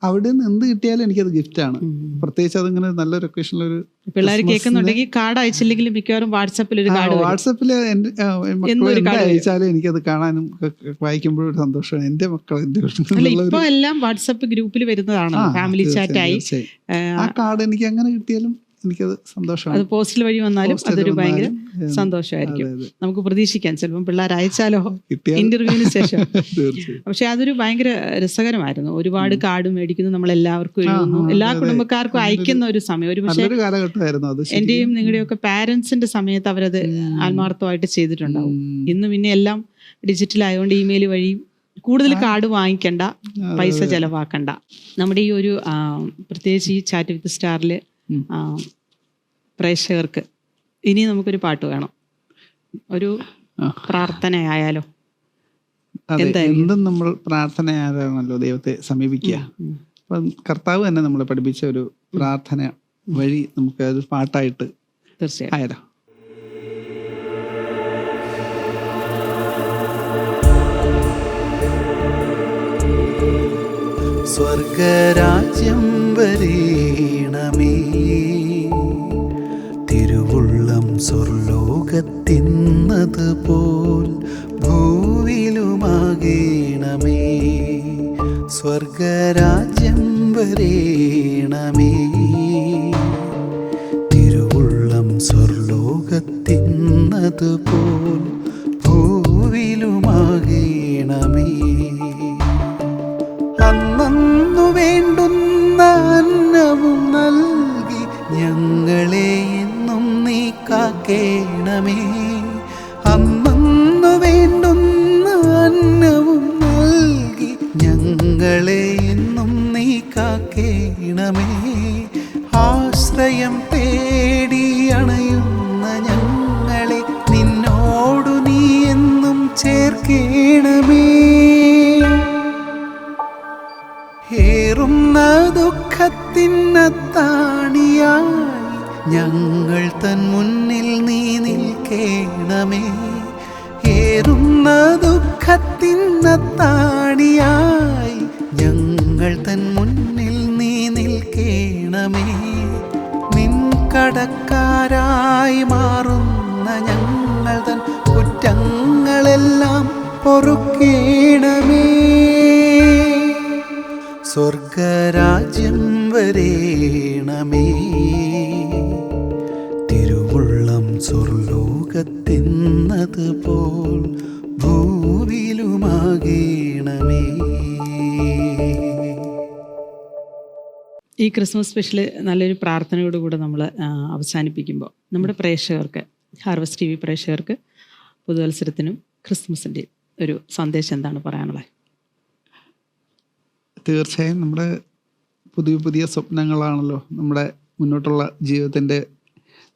അവിടെ നിന്ന് എന്ത് കിട്ടിയാലും എനിക്കത് ഗിഫ്റ്റാണ്. പ്രത്യേകിച്ച് അതിങ്ങനെ നല്ലൊരു ഒക്കേഷനിലൊരു പിള്ളേർ കേൾക്കുന്നുണ്ടെങ്കിൽ കാർഡ് അയച്ചില്ലെങ്കിലും മിക്കവാറും വാട്സാപ്പിൽ അയച്ചാലും എനിക്കത് കാണാനും വായിക്കുമ്പോഴും സന്തോഷമാണ്. എന്റെ മക്കൾ ഇപ്പൊ എല്ലാം വാട്സാപ്പ് ഗ്രൂപ്പിൽ വരുന്നതാണ്, ഫാമിലി ചാറ്റായി. ആ കാർഡ് എനിക്ക് അങ്ങനെ കിട്ടിയാലും എനിക്കത് സന്തോഷമാണ്. അത് പോസ്റ്റൽ വഴി വന്നാലും അതൊരു ഭയങ്കര സന്തോഷമായിരിക്കും. നമുക്ക് പ്രതീക്ഷിക്കാം ചിലപ്പോൾ പിള്ളേർ അയച്ചാലോ ഇന്റർവ്യൂവിന് ശേഷം. പക്ഷെ അതൊരു ഭയങ്കര രസകരമായിരുന്നു. ഒരുപാട് കാർഡ് മേടിക്കുന്നു, നമ്മൾ എല്ലാവർക്കും എഴുതുന്നു, എല്ലാ കുടുംബക്കാർക്കും അയക്കുന്ന ഒരു സമയം. ഒരു പക്ഷേ എന്റെയും നിങ്ങളുടെയും ഒക്കെ പാരന്റ്സിന്റെ സമയത്ത് അവരത് ആത്മാർത്ഥമായിട്ട് ചെയ്തിട്ടുണ്ടാവും. ഇന്ന് പിന്നെ എല്ലാം ഡിജിറ്റൽ ആയതുകൊണ്ട് ഇമെയിൽ വഴി കൂടുതൽ കാർഡ് വാങ്ങിക്കണ്ട, പൈസ ചെലവാക്കണ്ട. നമ്മുടെ ഈ ഒരു പ്രത്യേകിച്ച് ഈ ചാറ്റ് വിത്ത് സ്റ്റാറില് പ്രേക്ഷകർക്ക് ഇനി നമുക്കൊരു പാട്ട് വേണം, ഒരു പ്രാർത്ഥനയായാലോ? എന്തും നമ്മൾ പ്രാർത്ഥനയായാണല്ലോ ദൈവത്തെ സമീപിക്കുക. അപ്പം കർത്താവ് തന്നെ നമ്മളെ പഠിപ്പിച്ച ഒരു പ്രാർത്ഥന വഴി നമുക്ക് അത് പാട്ടായിട്ട് തീർച്ചയായും ആയാലോ? സ്വർഗരാജ്യം വരേണമേ, തിരുവുള്ളം സ്വർലോകത്തിന്നത് പോൽ ഭൂവിലുമാകേണമേ. സ്വർഗരാജ്യം വരേണമേ, തിരുവുള്ളം സ്വർലോകത്തിന്നത് പോൽ ഭൂവിലുമാകേണമേ. അന്നു വേണ്ടുന്ന അന്നവും നൽകി ഞങ്ങളെ എന്നും നീ കാക്കേണമേ. അന്നു വേണ്ടുന്ന അന്നവും നൽകി ഞങ്ങളെ എന്നും നീ കാക്കേണമേ. ആശ്രയം തേടി അണയുന്ന ഞങ്ങളെ നിന്നോടു നീ എന്നും ചേർക്കേണമേ. ഏറുന്ന ദുഃഖത്തിനത്താണിയായി ഞങ്ങൾ തൻ മുന്നിൽ നീ നിൽക്കേണമേ. ഏറുന്ന ദുഃഖത്തിനത്താണിയായി ഞങ്ങൾ തൻ മുന്നിൽ നീ നിൽക്കേണമേ. നിൻ കടക്കാരായി മാറുന്ന ഞങ്ങൾ തൻ കുറ്റങ്ങളെല്ലാം പൊറുക്കേണമേ. സ്വർഗരാജ്യം വരേണമേ, തിരുവുള്ളം സ്വർലോകത്തിന്നത് പോൽ ഭൂവിലുമാകേണമേ. ഈ ക്രിസ്മസ് സ്പെഷ്യൽ നല്ലൊരു പ്രാർത്ഥനയോടുകൂടെ നമ്മൾ അവസാനിപ്പിക്കുമ്പോൾ നമ്മുടെ പ്രേക്ഷകർക്ക്, ഹാർവസ്റ്റ് TV പ്രേക്ഷകർക്ക് പുതുവത്സരത്തിനും ക്രിസ്മസിൻ്റെയും ഒരു സന്ദേശം എന്താണ് പറയാനുള്ളത്? തീർച്ചയായും നമ്മുടെ പുതിയ പുതിയ സ്വപ്നങ്ങളാണല്ലോ നമ്മുടെ മുന്നോട്ടുള്ള ജീവിതത്തിൻ്റെ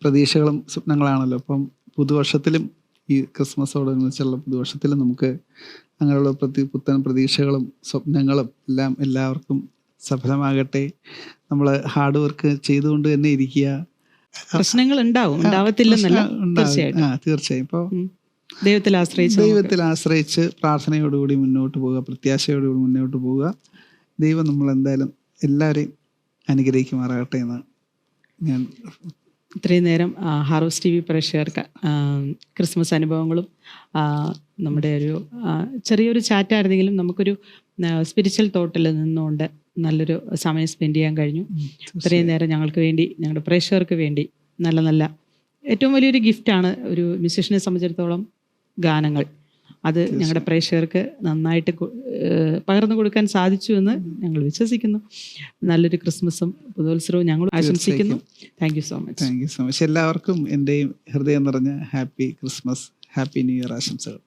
പ്രതീക്ഷകളും സ്വപ്നങ്ങളാണല്ലോ. അപ്പം പുതുവർഷത്തിലും ഈ ക്രിസ്മസോടനുബന്ധിച്ചുള്ള പുതുവർഷത്തിലും നമുക്ക് അങ്ങനെയുള്ള പുത്തൻ പ്രതീക്ഷകളും സ്വപ്നങ്ങളും എല്ലാം എല്ലാവർക്കും സഫലമാകട്ടെ. നമ്മൾ ഹാർഡ് വർക്ക് ചെയ്തുകൊണ്ട് തന്നെ ഇരിക്കുക. പ്രശ്നങ്ങൾ ഉണ്ടാവും, ഉണ്ടാവത്തില്ലെന്നല്ല, തീർച്ചയായും. ഇപ്പോൾ ദൈവത്തിൽ ആശ്രയിച്ച് പ്രാർത്ഥനയോടുകൂടി മുന്നോട്ട് പോവുക, പ്രത്യാശയോടുകൂടി മുന്നോട്ട് പോവുക. ദൈവം നമ്മൾ എന്തായാലും എല്ലാവരെയും അനുഗ്രഹിക്കുമാറാകട്ടെ എന്ന് ഞാൻ ഇത്രയും നേരം ഹാർവസ്റ്റ് TV പ്രേക്ഷകർക്ക് ക്രിസ്മസ് അനുഭവങ്ങളും നമ്മുടെ ഒരു ചെറിയൊരു ചാറ്റായിരുന്നെങ്കിലും നമുക്കൊരു സ്പിരിച്വൽ തോട്ടിൽ നിന്നുകൊണ്ട് നല്ലൊരു സമയം സ്പെൻഡ് ചെയ്യാൻ കഴിഞ്ഞു. ഇത്രയും നേരം ഞങ്ങൾക്ക് വേണ്ടി, ഞങ്ങളുടെ പ്രേക്ഷകർക്ക് വേണ്ടി നല്ല നല്ല ഏറ്റവും വലിയൊരു ഗിഫ്റ്റാണ് ഒരു മ്യൂസീഷ്യനെ സംബന്ധിച്ചിടത്തോളം ഗാനങ്ങൾ. അത് ഞങ്ങളുടെ പ്രേക്ഷകർക്ക് നന്നായിട്ട് പകർന്നു കൊടുക്കാൻ സാധിച്ചു എന്ന് ഞങ്ങൾ വിശ്വസിക്കുന്നു. നല്ലൊരു ക്രിസ്മസും പുതുവത്സരവും ഞങ്ങൾ ആശംസിക്കുന്നു. Thank you so much. എല്ലാവർക്കും എൻ്റെയും ഹൃദയം നിറഞ്ഞ happy Christmas, happy new year ആശംസകൾ.